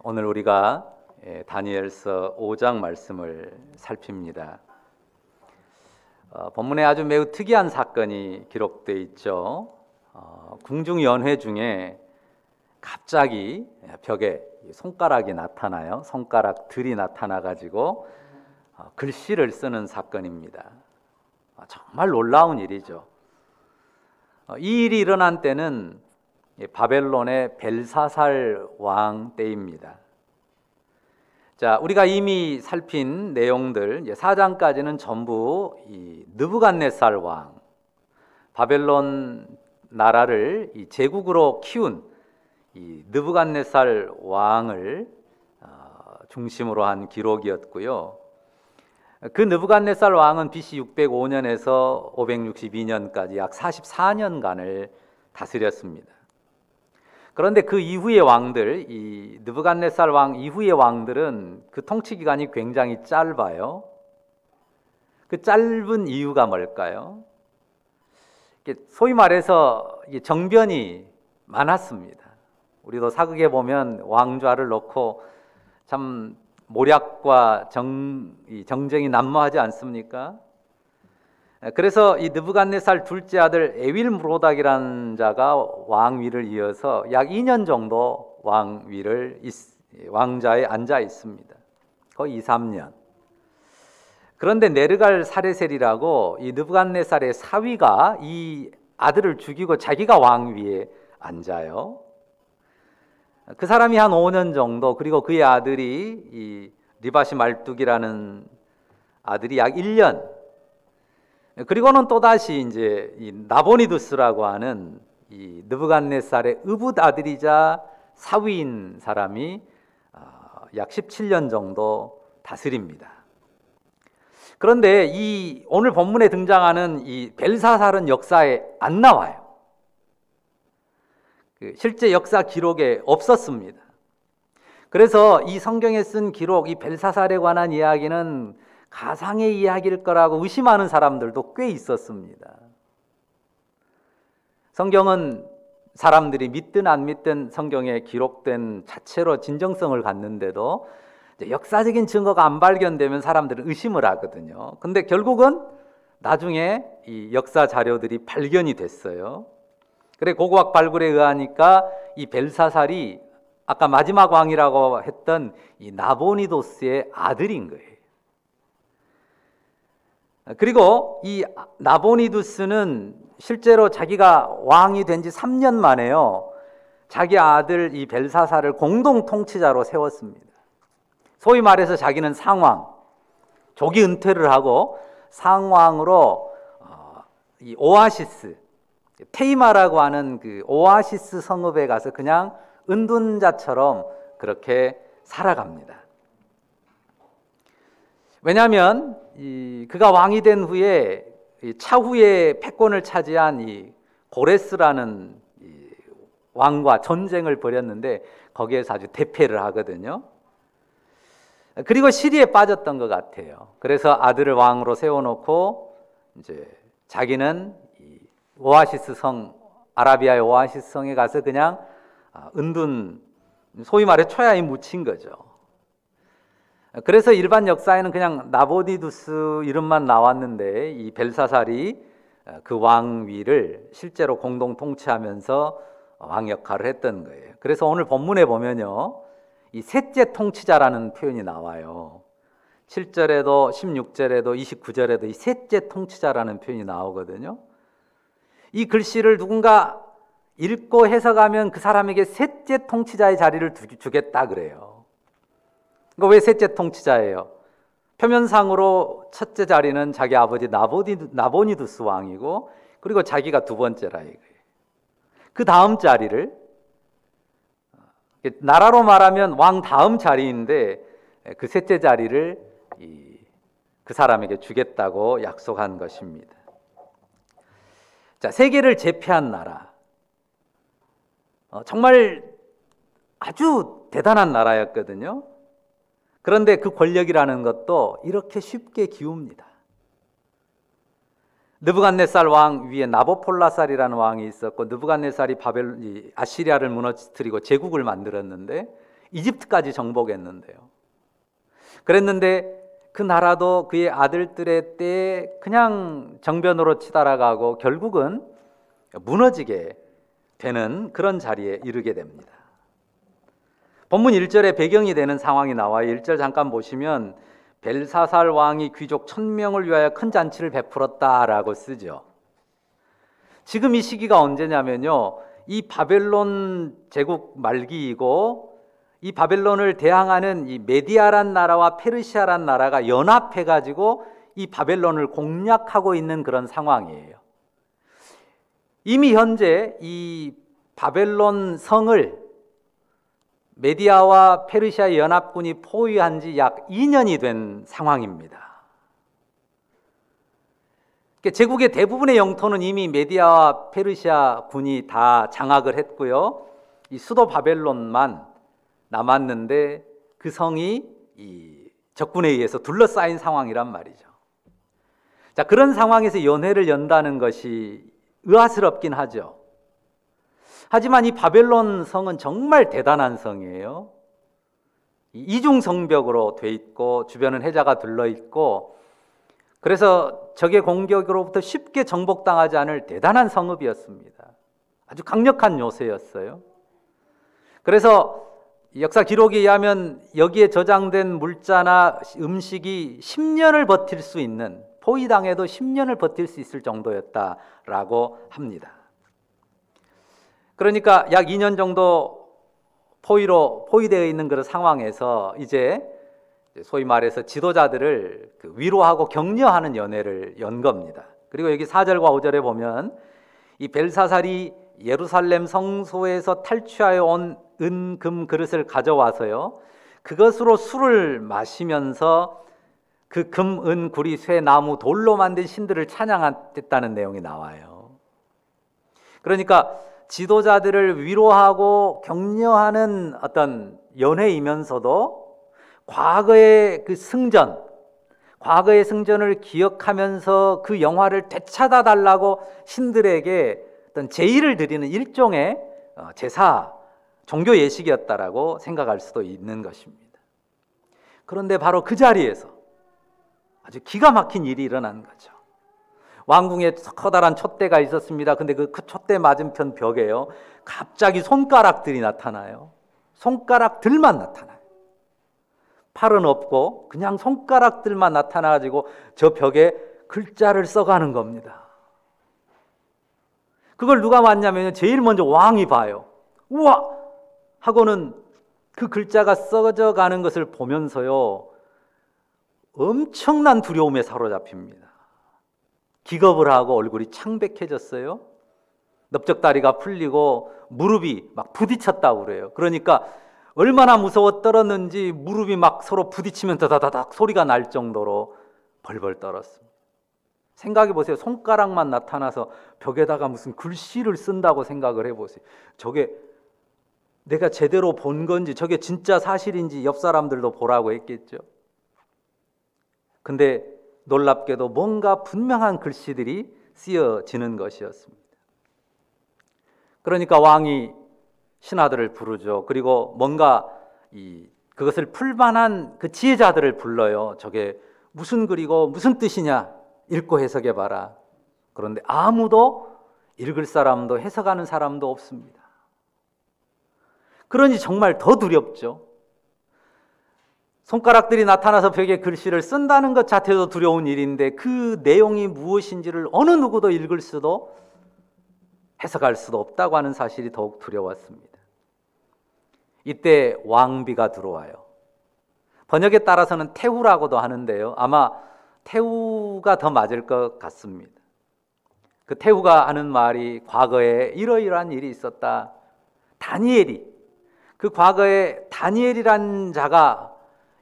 오늘 우리가 다니엘서 5장 말씀을 살핍니다. 본문에 아주 매우 특이한 사건이 기록되어 있죠. 궁중연회 중에 갑자기 벽에 손가락이 나타나요. 손가락들이 나타나가지고 글씨를 쓰는 사건입니다. 정말 놀라운 일이죠. 이 일이 일어난 때는 바벨론의 벨사살 왕 때입니다. 자, 우리가 이미 살핀 내용들 4장까지는 전부 이 느부갓네살 왕, 바벨론 나라를 이 제국으로 키운 이 느부갓네살 왕을 중심으로 한 기록이었고요. 그 느부갓네살 왕은 BC 605년에서 562년까지 약 44년간을 다스렸습니다. 그런데 그 이후의 왕들, 이 느부갓네살 왕 이후의 왕들은 그 통치 기간이 굉장히 짧아요. 그 짧은 이유가 뭘까요? 소위 말해서 정변이 많았습니다. 우리도 사극에 보면 왕좌를 놓고 참 모략과 정쟁이 난무하지 않습니까? 그래서 이 느부갓네살 둘째 아들 에윌므로닥이라는 자가 왕위를 이어서 약 2년 정도 왕자에 앉아 있습니다. 거의 2, 3년. 그런데 네르갈 사레셀이라고 이 느부갓네살의 사위가 이 아들을 죽이고 자기가 왕위에 앉아요. 그 사람이 한 5년 정도, 그리고 그의 아들이 이 리바시 말뚝이라는 아들이 약 1년, 그리고는 또다시 이제 이 나보니두스라고 하는 이 느부갓네살의 의붓 아들이자 사위인 사람이 약 17년 정도 다스립니다. 그런데 이 오늘 본문에 등장하는 이 벨사살은 역사에 안 나와요. 실제 역사 기록에 없었습니다. 그래서 이 성경에 쓴 기록, 이 벨사살에 관한 이야기는 가상의 이야기일 거라고 의심하는 사람들도 꽤 있었습니다. 성경은 사람들이 믿든 안 믿든 성경에 기록된 자체로 진정성을 갖는데도 역사적인 증거가 안 발견되면 사람들은 의심을 하거든요. 근데 결국은 나중에 이 역사 자료들이 발견이 됐어요. 그래 고고학 발굴에 의하니까 이 벨사살이 아까 마지막 왕이라고 했던 이 나보니도스의 아들인 거예요. 그리고 이 나보니두스는 실제로 자기가 왕이 된 지 3년 만에요, 자기 아들 이 벨사살을 공동 통치자로 세웠습니다. 소위 말해서 자기는 상왕, 조기 은퇴를 하고 상왕으로 이 오아시스, 테이마라고 하는 그 오아시스 성읍에 가서 그냥 은둔자처럼 그렇게 살아갑니다. 왜냐하면 그가 왕이 된 후에 차후에 패권을 차지한 이 고레스라는 왕과 전쟁을 벌였는데 거기에서 아주 대패를 하거든요. 그리고 시리에 빠졌던 것 같아요. 그래서 아들을 왕으로 세워놓고 이제 자기는 오아시스 성, 아라비아의 오아시스 성에 가서 그냥 은둔, 소위 말해 초야에 묻힌 거죠. 그래서 일반 역사에는 그냥 나보니두스 이름만 나왔는데 이 벨사살이 그 왕위를 실제로 공동 통치하면서 왕 역할을 했던 거예요. 그래서 오늘 본문에 보면요, 이 셋째 통치자라는 표현이 나와요. 7절에도 16절에도 29절에도 이 셋째 통치자라는 표현이 나오거든요. 이 글씨를 누군가 읽고 해석하면 그 사람에게 셋째 통치자의 자리를 주겠다 그래요. 왜 셋째 통치자예요? 표면상으로 첫째 자리는 자기 아버지 나보니두스 왕이고, 그리고 자기가 두 번째라 이거예요. 그 다음 자리를, 나라로 말하면 왕 다음 자리인데 그 셋째 자리를 그 사람에게 주겠다고 약속한 것입니다. 자, 세계를 제패한 나라, 정말 아주 대단한 나라였거든요. 그런데 그 권력이라는 것도 이렇게 쉽게 기웁니다. 느부갓네살 왕 위에 나보폴라살이라는 왕이 있었고, 느부갓네살이 아시리아를 무너뜨리고 제국을 만들었는데 이집트까지 정복했는데요. 그랬는데 그 나라도 그의 아들들의 때에 그냥 정변으로 치달아가고 결국은 무너지게 되는 그런 자리에 이르게 됩니다. 본문 1절에 배경이 되는 상황이 나와요. 1절 잠깐 보시면 벨사살 왕이 귀족 1000명을 위하여 큰 잔치를 베풀었다라고 쓰죠. 지금 이 시기가 언제냐면요, 이 바벨론 제국 말기이고 이 바벨론을 대항하는 이 메디아란 나라와 페르시아란 나라가 연합해가지고 이 바벨론을 공략하고 있는 그런 상황이에요. 이미 현재 이 바벨론 성을 메디아와 페르시아 연합군이 포위한 지 약 2년이 된 상황입니다. 제국의 대부분의 영토는 이미 메디아와 페르시아 군이 다 장악을 했고요. 이 수도 바벨론만 남았는데 그 성이 이 적군에 의해서 둘러싸인 상황이란 말이죠. 자, 그런 상황에서 연회를 연다는 것이 의아스럽긴 하죠. 하지만 이 바벨론 성은 정말 대단한 성이에요. 이중 성벽으로 돼 있고 주변은 해자가 둘러 있고, 그래서 적의 공격으로부터 쉽게 정복당하지 않을 대단한 성읍이었습니다. 아주 강력한 요새였어요. 그래서 역사 기록에 의하면 여기에 저장된 물자나 음식이 10년을 버틸 수 있는, 포위당해도 10년을 버틸 수 있을 정도였다라고 합니다. 그러니까 약 2년 정도 포위되어 있는 그런 상황에서 이제 소위 말해서 지도자들을 위로하고 격려하는 연회를 연 겁니다. 그리고 여기 4절과 5절에 보면 이 벨사살이 예루살렘 성소에서 탈취하여 온 은, 금 그릇을 가져와서요, 그것으로 술을 마시면서 그 금, 은, 구리, 쇠, 나무, 돌로 만든 신들을 찬양했다는 내용이 나와요. 그러니까 지도자들을 위로하고 격려하는 어떤 연회이면서도 과거의 그 승전, 과거의 승전을 기억하면서 그 영화를 되찾아 달라고 신들에게 어떤 제의를 드리는 일종의 제사, 종교 예식이었다라고 생각할 수도 있는 것입니다. 그런데 바로 그 자리에서 아주 기가 막힌 일이 일어난 거죠. 왕궁에 커다란 촛대가 있었습니다. 근데 그 촛대 맞은편 벽에요, 갑자기 손가락들이 나타나요. 손가락들만 나타나요. 팔은 없고 그냥 손가락들만 나타나가지고 저 벽에 글자를 써가는 겁니다. 그걸 누가 봤냐면 제일 먼저 왕이 봐요. 우와! 하고는 그 글자가 써져 가는 것을 보면서요, 엄청난 두려움에 사로잡힙니다. 기겁을 하고 얼굴이 창백해졌어요. 넓적다리가 풀리고 무릎이 막 부딪혔다고 그래요. 그러니까 얼마나 무서워 떨었는지 무릎이 막 서로 부딪히면 다다다닥 소리가 날 정도로 벌벌 떨었습니다. 생각해 보세요. 손가락만 나타나서 벽에다가 무슨 글씨를 쓴다고 생각을 해보세요. 저게 내가 제대로 본 건지, 저게 진짜 사실인지 옆 사람들도 보라고 했겠죠. 근데 놀랍게도 뭔가 분명한 글씨들이 쓰여지는 것이었습니다. 그러니까 왕이 신하들을 부르죠. 그리고 뭔가 그것을 풀만한 그 지혜자들을 불러요. 저게 무슨 글이고 무슨 뜻이냐, 읽고 해석해 봐라. 그런데 아무도 읽을 사람도 해석하는 사람도 없습니다. 그러니 정말 더 두렵죠. 손가락들이 나타나서 벽에 글씨를 쓴다는 것 자체도 두려운 일인데 그 내용이 무엇인지를 어느 누구도 읽을 수도 해석할 수도 없다고 하는 사실이 더욱 두려웠습니다. 이때 왕비가 들어와요. 번역에 따라서는 태후라고도 하는데요, 아마 태후가 더 맞을 것 같습니다. 그 태후가 하는 말이 과거에 이러이러한 일이 있었다. 다니엘이, 그 과거에 다니엘이란 자가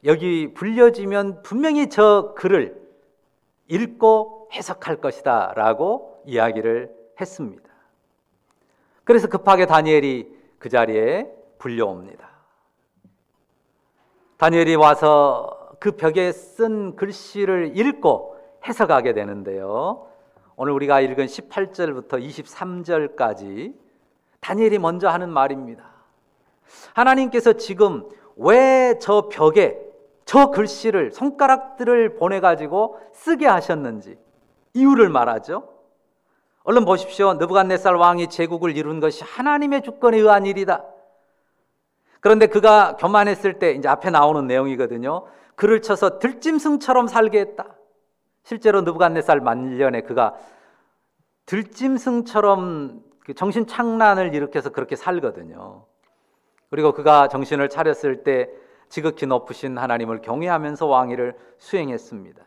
여기 불려지면 분명히 저 글을 읽고 해석할 것이다 라고 이야기를 했습니다. 그래서 급하게 다니엘이 그 자리에 불려옵니다. 다니엘이 와서 그 벽에 쓴 글씨를 읽고 해석하게 되는데요, 오늘 우리가 읽은 18절부터 23절까지 다니엘이 먼저 하는 말입니다. 하나님께서 지금 왜 저 벽에 저 글씨를 손가락들을 보내가지고 쓰게 하셨는지 이유를 말하죠. 얼른 보십시오. 느부갓네살 왕이 제국을 이룬 것이 하나님의 주권에 의한 일이다. 그런데 그가 교만했을 때, 이제 앞에 나오는 내용이거든요. 글을 쳐서 들짐승처럼 살게 했다. 실제로 느부갓네살 말년에 그가 들짐승처럼 정신 착란을 일으켜서 그렇게 살거든요. 그리고 그가 정신을 차렸을 때 지극히 높으신 하나님을 경외하면서 왕위를 수행했습니다.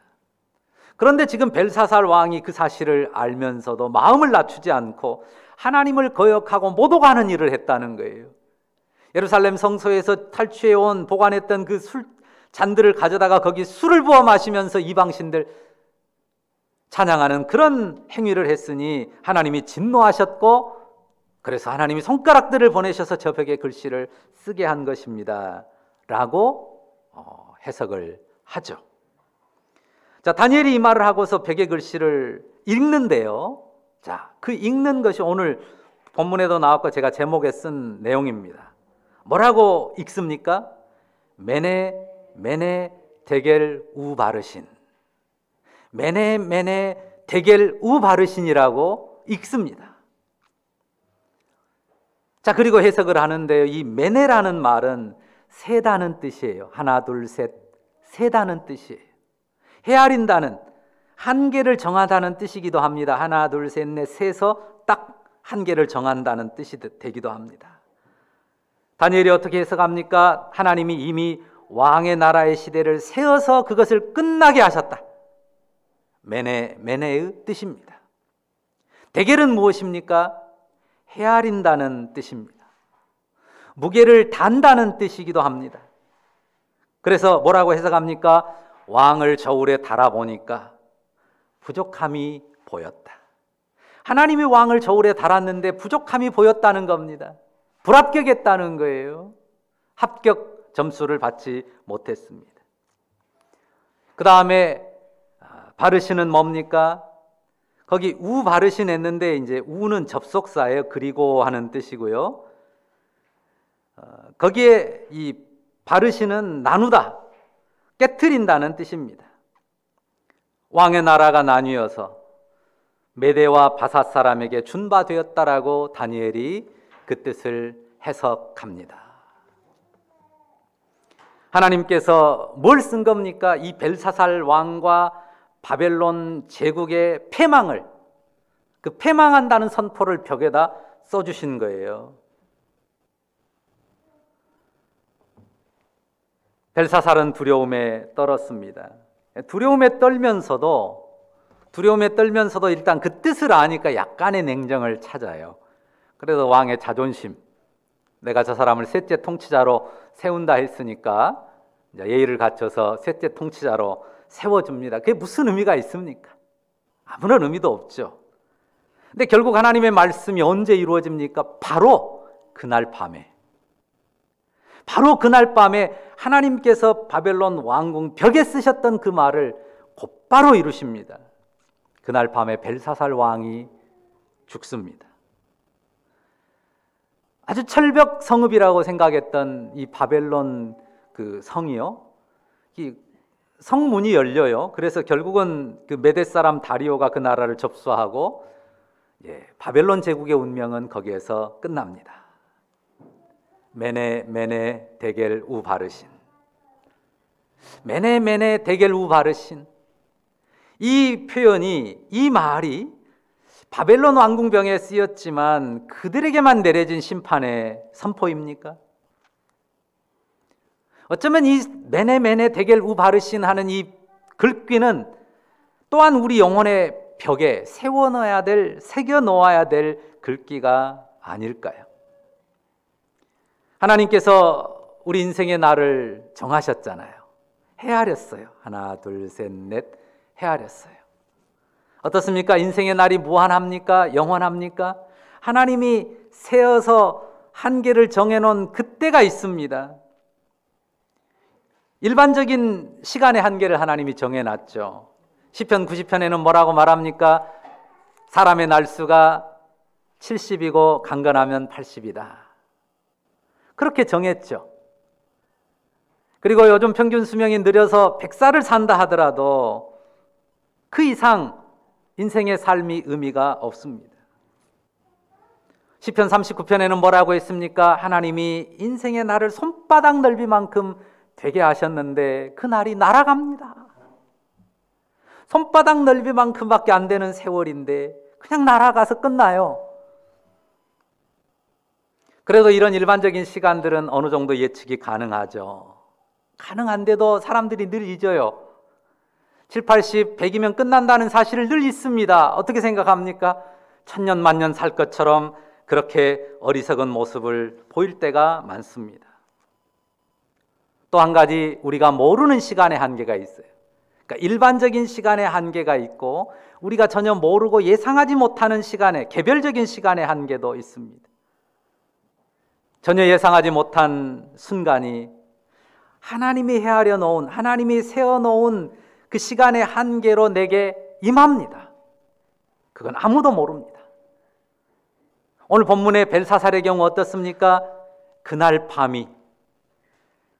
그런데 지금 벨사살 왕이 그 사실을 알면서도 마음을 낮추지 않고 하나님을 거역하고 모독하는 일을 했다는 거예요. 예루살렘 성소에서 탈취해온 보관했던 그 술 잔들을 가져다가 거기 술을 부어 마시면서 이방신들 찬양하는 그런 행위를 했으니 하나님이 진노하셨고, 그래서 하나님이 손가락들을 보내셔서 저 벽에 글씨를 쓰게 한 것입니다 라고 해석을 하죠. 자, 다니엘이 이 말을 하고서 벽에 글씨를 읽는데요. 자, 그 읽는 것이 오늘 본문에도 나왔고 제가 제목에 쓴 내용입니다. 뭐라고 읽습니까? 메네 메네 데겔 우바르신, 메네 메네 데겔 우바르신이라고 읽습니다. 자, 그리고 해석을 하는데요. 이 메네라는 말은 세다는 뜻이에요. 하나, 둘, 셋, 세다는 뜻이에요. 헤아린다는, 한계를 정하다는 뜻이기도 합니다. 하나, 둘, 셋, 넷, 세서 딱 한계를 정한다는 뜻이 되기도 합니다. 다니엘이 어떻게 해석합니까? 하나님이 이미 왕의 나라의 시대를 세워서 그것을 끝나게 하셨다. 메네의 뜻입니다. 데겔은 무엇입니까? 헤아린다는 뜻입니다. 무게를 단다는 뜻이기도 합니다. 그래서 뭐라고 해석합니까? 왕을 저울에 달아보니까 부족함이 보였다. 하나님이 왕을 저울에 달았는데 부족함이 보였다는 겁니다. 불합격했다는 거예요. 합격 점수를 받지 못했습니다. 그 다음에 바르신은 뭡니까? 거기 우 바르신 했는데 이제 우는 접속사예요. 그리고 하는 뜻이고요. 거기에 이 바르신은 나누다, 깨트린다는 뜻입니다. 왕의 나라가 나뉘어서 메대와 바삿 사람에게 준바되었다라고 다니엘이 그 뜻을 해석합니다. 하나님께서 뭘 쓴 겁니까? 이 벨사살 왕과 바벨론 제국의 패망을, 그 패망한다는 선포를 벽에다 써주신 거예요. 벨사살은 두려움에 떨었습니다. 두려움에 떨면서도 일단 그 뜻을 아니까 약간의 냉정을 찾아요. 그래서 왕의 자존심, 내가 저 사람을 셋째 통치자로 세운다 했으니까 예의를 갖춰서 셋째 통치자로 세워줍니다. 그게 무슨 의미가 있습니까? 아무런 의미도 없죠. 근데 결국 하나님의 말씀이 언제 이루어집니까? 바로 그날 밤에 하나님께서 바벨론 왕궁 벽에 쓰셨던 그 말을 곧바로 이루십니다. 그날 밤에 벨사살 왕이 죽습니다. 아주 철벽 성읍이라고 생각했던 이 바벨론 그 성이요, 이 성문이 열려요. 그래서 결국은 그 메대 사람 다리오가 그 나라를 접수하고 바벨론 제국의 운명은 거기에서 끝납니다. 메네 데겔 우바르신, 메네 데겔 우바르신, 이 표현이, 이 말이 바벨론 왕궁병에 쓰였지만 그들에게만 내려진 심판의 선포입니까? 어쩌면 이 메네 데겔 우바르신 하는 이 글귀는 또한 우리 영혼의 벽에 세워넣어야 될, 새겨 놓아야 될 글귀가 아닐까요? 하나님께서 우리 인생의 날을 정하셨잖아요. 헤아렸어요. 하나, 둘, 셋, 넷, 헤아렸어요. 어떻습니까? 인생의 날이 무한합니까? 영원합니까? 하나님이 세어서 한계를 정해놓은 그때가 있습니다. 일반적인 시간의 한계를 하나님이 정해놨죠. 시편 90편에는 뭐라고 말합니까? 사람의 날수가 70이고 강건하면 80이다. 그렇게 정했죠. 그리고 요즘 평균 수명이 느려서 100살을 산다 하더라도 그 이상 인생의 삶이 의미가 없습니다. 시편 39편에는 뭐라고 했습니까? 하나님이 인생의 날을 손바닥 넓이만큼 되게 하셨는데 그 날이 날아갑니다. 손바닥 넓이만큼밖에 안 되는 세월인데 그냥 날아가서 끝나요. 그래도 이런 일반적인 시간들은 어느 정도 예측이 가능하죠. 가능한데도 사람들이 늘 잊어요. 7, 80, 100이면 끝난다는 사실을 늘 잊습니다. 어떻게 생각합니까? 천년 만년 살 것처럼 그렇게 어리석은 모습을 보일 때가 많습니다. 또 한 가지 우리가 모르는 시간의 한계가 있어요. 그러니까 일반적인 시간의 한계가 있고 우리가 전혀 모르고 예상하지 못하는 시간의 개별적인 시간의 한계도 있습니다. 전혀 예상하지 못한 순간이 하나님이 헤아려 놓은, 하나님이 세워놓은 그 시간의 한계로 내게 임합니다. 그건 아무도 모릅니다. 오늘 본문의 벨사살의 경우 어떻습니까? 그날 밤이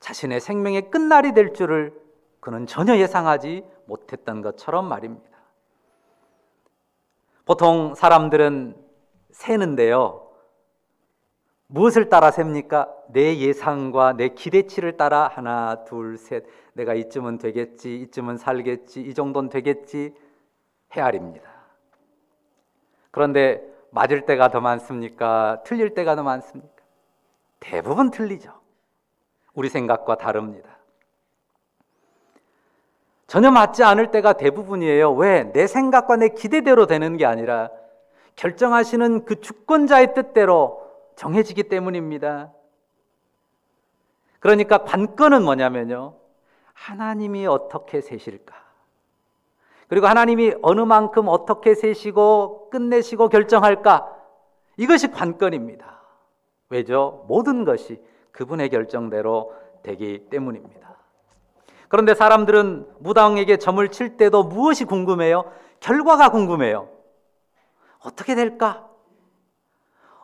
자신의 생명의 끝날이 될 줄을 그는 전혀 예상하지 못했던 것처럼 말입니다. 보통 사람들은 세는데요, 무엇을 따라 셉니까? 내 예상과 내 기대치를 따라 하나, 둘, 셋, 내가 이쯤은 되겠지, 이쯤은 살겠지, 이 정도는 되겠지 헤아립니다. 그런데 맞을 때가 더 많습니까? 틀릴 때가 더 많습니까? 대부분 틀리죠. 우리 생각과 다릅니다. 전혀 맞지 않을 때가 대부분이에요. 왜? 내 생각과 내 기대대로 되는 게 아니라 결정하시는 그 주권자의 뜻대로 정해지기 때문입니다. 그러니까 관건은 뭐냐면요, 하나님이 어떻게 세실까? 그리고 하나님이 어느 만큼 어떻게 세시고 끝내시고 결정할까? 이것이 관건입니다. 왜죠? 모든 것이 그분의 결정대로 되기 때문입니다. 그런데 사람들은 무당에게 점을 칠 때도 무엇이 궁금해요? 결과가 궁금해요. 어떻게 될까?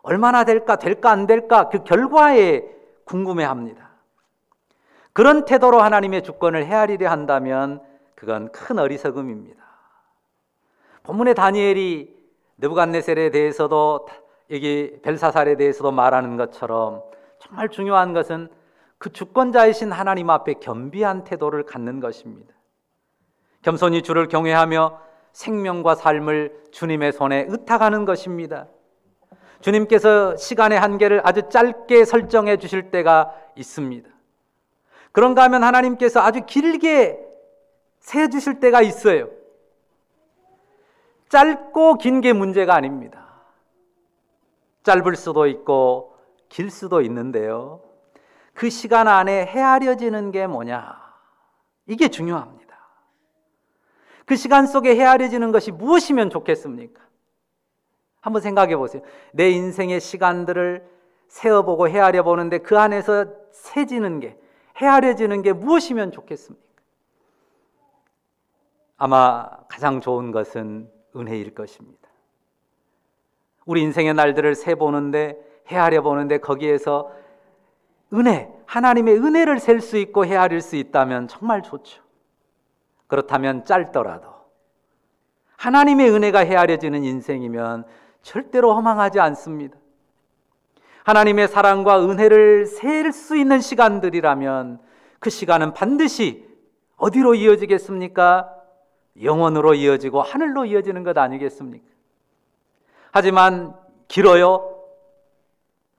얼마나 될까? 될까 안 될까? 그 결과에 궁금해합니다. 그런 태도로 하나님의 주권을 헤아리려 한다면 그건 큰 어리석음입니다. 본문의 다니엘이 느부갓네살에 대해서도 여기 벨사살에 대해서도 말하는 것처럼 정말 중요한 것은 그 주권자이신 하나님 앞에 겸비한 태도를 갖는 것입니다. 겸손히 주를 경외하며 생명과 삶을 주님의 손에 의탁하는 것입니다. 주님께서 시간의 한계를 아주 짧게 설정해 주실 때가 있습니다. 그런가 하면 하나님께서 아주 길게 세 주실 때가 있어요. 짧고 긴 게 문제가 아닙니다. 짧을 수도 있고 길 수도 있는데요, 그 시간 안에 헤아려지는 게 뭐냐, 이게 중요합니다. 그 시간 속에 헤아려지는 것이 무엇이면 좋겠습니까? 한번 생각해 보세요. 내 인생의 시간들을 세어보고 헤아려 보는데 그 안에서 세지는 게, 헤아려지는 게 무엇이면 좋겠습니까? 아마 가장 좋은 것은 은혜일 것입니다. 우리 인생의 날들을 세보는데, 헤아려 보는데 거기에서 은혜, 하나님의 은혜를 셀 수 있고 헤아릴 수 있다면 정말 좋죠. 그렇다면 짧더라도 하나님의 은혜가 헤아려지는 인생이면 절대로 허망하지 않습니다. 하나님의 사랑과 은혜를 셀 수 있는 시간들이라면 그 시간은 반드시 어디로 이어지겠습니까? 영원으로 이어지고 하늘로 이어지는 것 아니겠습니까? 하지만 길어요.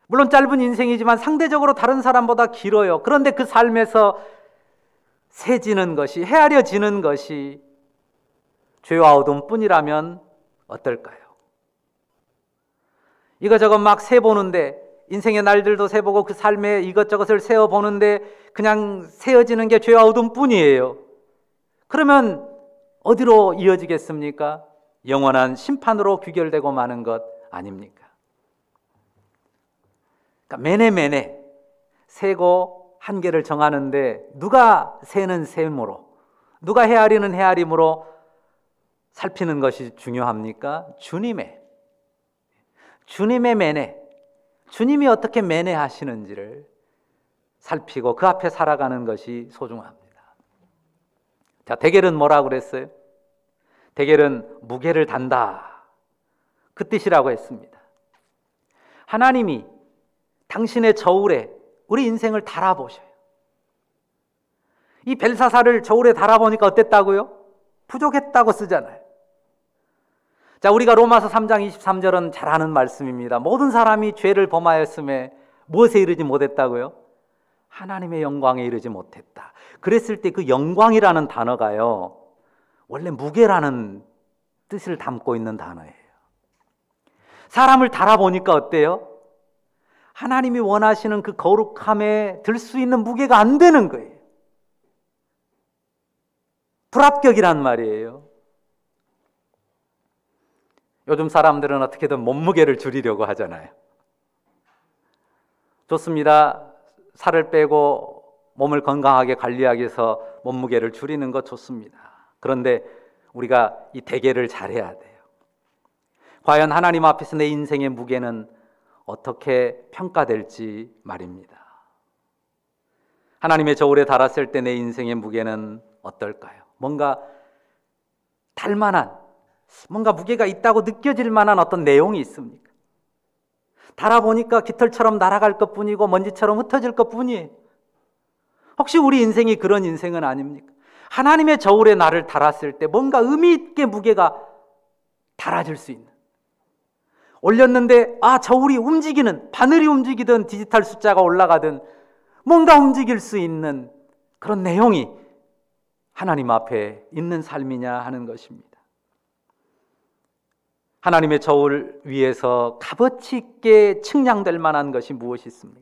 물론 짧은 인생이지만 상대적으로 다른 사람보다 길어요. 그런데 그 삶에서 세지는 것이, 헤아려지는 것이 죄와 어둠뿐이라면 어떨까요? 이것저것 막 세보는데, 인생의 날들도 세보고 그 삶에 이것저것을 세어보는데 그냥 세어지는 게 죄와 어둠뿐이에요. 그러면 어디로 이어지겠습니까? 영원한 심판으로 귀결되고 마는 것 아닙니까? 그러니까 매네매네 세고 한계를 정하는데 누가 세는 셈으로, 누가 헤아리는 헤아림으로 살피는 것이 중요합니까? 주님의 매네, 주님이 어떻게 매네하시는지를 살피고 그 앞에 살아가는 것이 소중합니다. 자, 데겔은 뭐라고 그랬어요? 데겔은 무게를 단다, 그 뜻이라고 했습니다. 하나님이 당신의 저울에 우리 인생을 달아보셔요. 이 벨사살을 저울에 달아보니까 어땠다고요? 부족했다고 쓰잖아요. 자, 우리가 로마서 3장 23절은 잘 아는 말씀입니다. 모든 사람이 죄를 범하였음에 무엇에 이르지 못했다고요? 하나님의 영광에 이르지 못했다. 그랬을 때 그 영광이라는 단어가요, 원래 무게라는 뜻을 담고 있는 단어예요. 사람을 달아보니까 어때요? 하나님이 원하시는 그 거룩함에 들 수 있는 무게가 안 되는 거예요. 불합격이란 말이에요. 요즘 사람들은 어떻게든 몸무게를 줄이려고 하잖아요. 좋습니다. 살을 빼고 몸을 건강하게 관리하기 위해서 몸무게를 줄이는 것 좋습니다. 그런데 우리가 이 대결을 잘해야 돼요. 과연 하나님 앞에서 내 인생의 무게는 어떻게 평가될지 말입니다. 하나님의 저울에 달았을 때 내 인생의 무게는 어떨까요? 뭔가 달만한, 뭔가 무게가 있다고 느껴질 만한 어떤 내용이 있습니까? 달아보니까 깃털처럼 날아갈 것뿐이고 먼지처럼 흩어질 것뿐이에요. 혹시 우리 인생이 그런 인생은 아닙니까? 하나님의 저울에 나를 달았을 때 뭔가 의미 있게 무게가 달아질 수 있는, 올렸는데 저울이 움직이는, 바늘이 움직이든 디지털 숫자가 올라가든 뭔가 움직일 수 있는 그런 내용이 하나님 앞에 있는 삶이냐 하는 것입니다. 하나님의 저울 위에서 값어치 있게 측량될 만한 것이 무엇이 있습니까?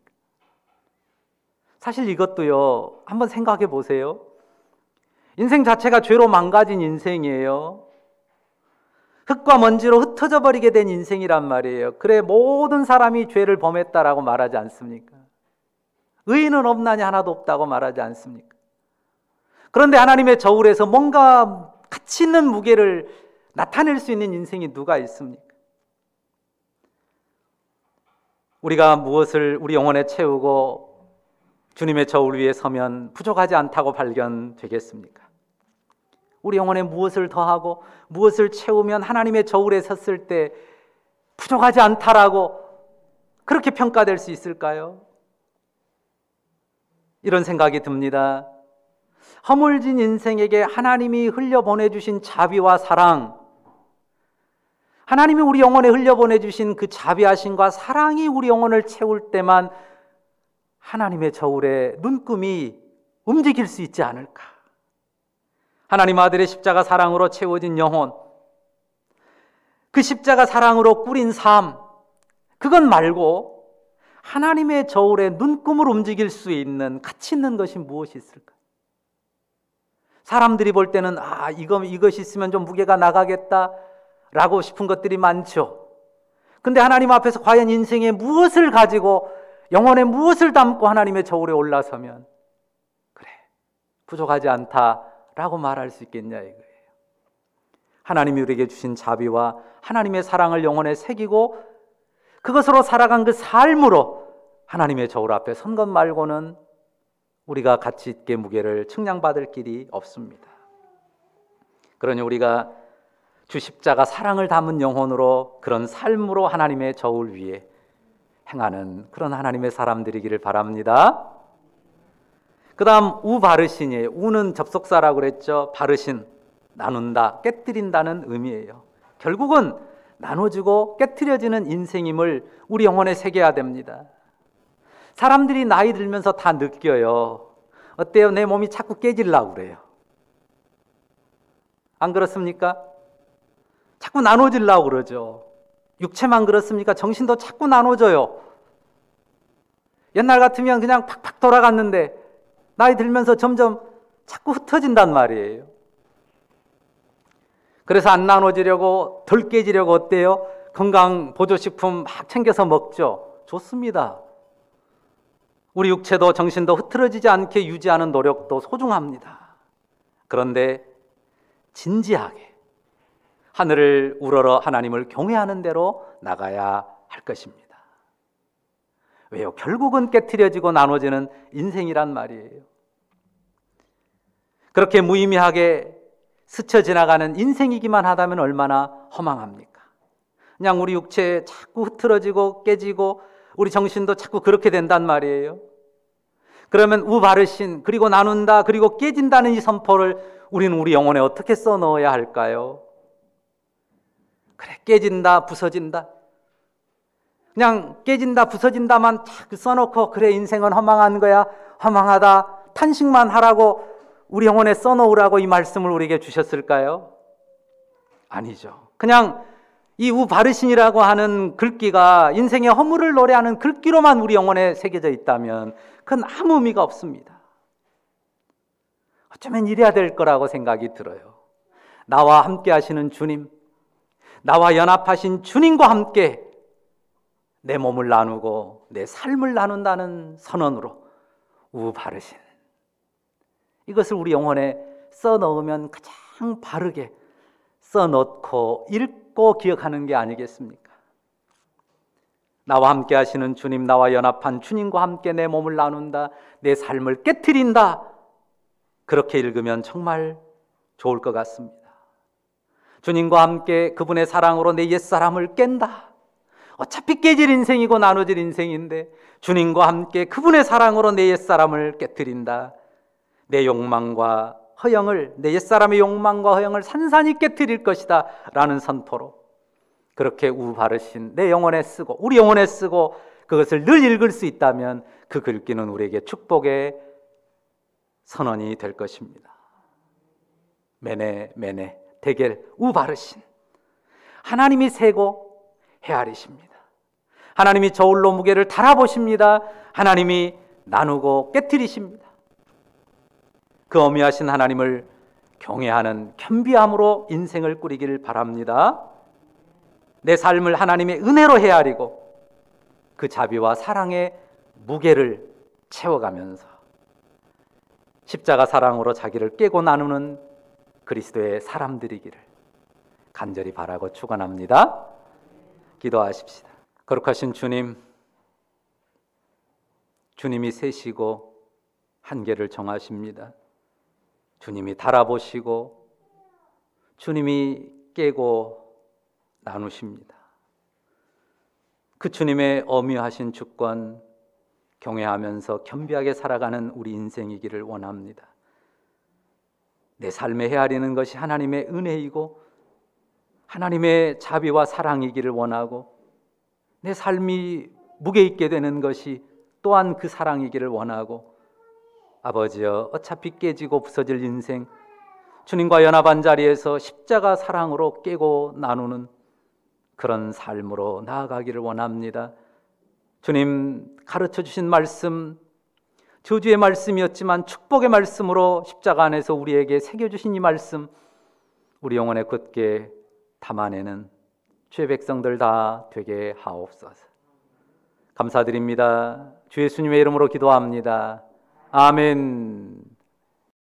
사실 이것도요, 한번 생각해 보세요. 인생 자체가 죄로 망가진 인생이에요. 흙과 먼지로 흩어져 버리게 된 인생이란 말이에요. 그래, 모든 사람이 죄를 범했다라고 말하지 않습니까? 의인은 없나니 하나도 없다고 말하지 않습니까? 그런데 하나님의 저울에서 뭔가 가치 있는 무게를 나타낼 수 있는 인생이 누가 있습니까? 우리가 무엇을 우리 영혼에 채우고 주님의 저울 위에 서면 부족하지 않다고 발견되겠습니까? 우리 영혼에 무엇을 더하고 무엇을 채우면 하나님의 저울에 섰을 때 부족하지 않다라고 그렇게 평가될 수 있을까요? 이런 생각이 듭니다. 허물진 인생에게 하나님이 흘려보내주신 자비와 사랑, 하나님이 우리 영혼에 흘려보내주신 그 자비하심과 사랑이 우리 영혼을 채울 때만 하나님의 저울에 눈금이 움직일 수 있지 않을까. 하나님 아들의 십자가 사랑으로 채워진 영혼, 그 십자가 사랑으로 꾸린 삶, 그건 말고 하나님의 저울에 눈금을 움직일 수 있는 가치 있는 것이 무엇이 있을까? 사람들이 볼 때는 이것이 있으면 좀 무게가 나가겠다 라고 싶은 것들이 많죠. 근데 하나님 앞에서 과연 인생에 무엇을 가지고, 영혼에 무엇을 담고 하나님의 저울에 올라서면 그래, 부족하지 않다라고 말할 수 있겠냐 이거예요. 하나님이 우리에게 주신 자비와 하나님의 사랑을 영혼에 새기고 그것으로 살아간 그 삶으로 하나님의 저울 앞에 선 것 말고는 우리가 가치 있게 무게를 측량받을 길이 없습니다. 그러니 우리가 주 십자가 사랑을 담은 영혼으로, 그런 삶으로 하나님의 저울 위에 행하는 그런 하나님의 사람들이기를 바랍니다. 그 다음 우바르신이에요. 우는 접속사라고 그랬죠. 바르신, 나눈다, 깨뜨린다는 의미예요. 결국은 나눠지고 깨뜨려지는 인생임을 우리 영혼에 새겨야 됩니다. 사람들이 나이 들면서 다 느껴요. 어때요? 내 몸이 자꾸 깨지려고 그래요. 안 그렇습니까? 자꾸 나눠지려고 그러죠. 육체만 그렇습니까? 정신도 자꾸 나눠져요. 옛날 같으면 그냥 팍팍 돌아갔는데 나이 들면서 점점 자꾸 흩어진단 말이에요. 그래서 안 나눠지려고, 덜 깨지려고 어때요? 건강 보조식품 막 챙겨서 먹죠. 좋습니다. 우리 육체도 정신도 흐트러지지 않게 유지하는 노력도 소중합니다. 그런데 진지하게 하늘을 우러러 하나님을 경외하는 대로 나가야 할 것입니다. 왜요? 결국은 깨트려지고 나눠지는 인생이란 말이에요. 그렇게 무의미하게 스쳐 지나가는 인생이기만 하다면 얼마나 허망합니까? 그냥 우리 육체 자꾸 흐트러지고 깨지고 우리 정신도 자꾸 그렇게 된단 말이에요. 그러면 우바르신, 그리고 나눈다, 그리고 깨진다는 이 선포를 우리는 우리 영혼에 어떻게 써넣어야 할까요? 그래, 깨진다, 부서진다. 그냥 깨진다, 부서진다만 자꾸 써놓고, 그래, 인생은 허망한 거야, 허망하다, 탄식만 하라고 우리 영혼에 써놓으라고 이 말씀을 우리에게 주셨을까요? 아니죠. 그냥 이 우바르신이라고 하는 글귀가 인생의 허물을 노래하는 글귀로만 우리 영혼에 새겨져 있다면 그건 아무 의미가 없습니다. 어쩌면 이래야 될 거라고 생각이 들어요. 나와 함께 하시는 주님, 나와 연합하신 주님과 함께 내 몸을 나누고 내 삶을 나눈다는 선언으로 우바르신, 이것을 우리 영혼에 써넣으면 가장 바르게 써넣고 읽고 기억하는 게 아니겠습니까? 나와 함께 하시는 주님, 나와 연합한 주님과 함께 내 몸을 나눈다, 내 삶을 깨트린다, 그렇게 읽으면 정말 좋을 것 같습니다. 주님과 함께 그분의 사랑으로 내 옛사람을 깬다. 어차피 깨질 인생이고 나눠질 인생인데 주님과 함께 그분의 사랑으로 내 옛사람을 깨트린다. 내 욕망과 허영을, 내 옛사람의 욕망과 허영을 산산히 깨트릴 것이다 라는 선포로 그렇게 우바르신 내 영혼에 쓰고 우리 영혼에 쓰고 그것을 늘 읽을 수 있다면 그 글귀는 우리에게 축복의 선언이 될 것입니다. 메네 메네 데겔 우바르신, 하나님이 세고 헤아리십니다. 하나님이 저울로 무게를 달아보십니다. 하나님이 나누고 깨트리십니다. 그 어미하신 하나님을 경외하는 겸비함으로 인생을 꾸리길 바랍니다. 내 삶을 하나님의 은혜로 헤아리고 그 자비와 사랑의 무게를 채워가면서 십자가 사랑으로 자기를 깨고 나누는 그리스도의 사람들이기를 간절히 바라고 축원합니다. 기도하십시다. 거룩하신 주님, 주님이 세시고 한계를 정하십니다. 주님이 달아보시고 주님이 깨고 나누십니다. 그 주님의 어미하신 주권 경외하면서 겸비하게 살아가는 우리 인생이기를 원합니다. 내 삶에 헤아리는 것이 하나님의 은혜이고 하나님의 자비와 사랑이기를 원하고 내 삶이 무게 있게 되는 것이 또한 그 사랑이기를 원하고, 아버지여, 어차피 깨지고 부서질 인생, 주님과 연합한 자리에서 십자가 사랑으로 깨고 나누는 그런 삶으로 나아가기를 원합니다. 주님 가르쳐 주신 말씀, 저주의 말씀이었지만 축복의 말씀으로 십자가 안에서 우리에게 새겨주신 이 말씀, 우리 영혼에 굳게 담아내는 주의 백성들 다 되게 하옵소서. 감사드립니다. 주 예수님의 이름으로 기도합니다. 아멘.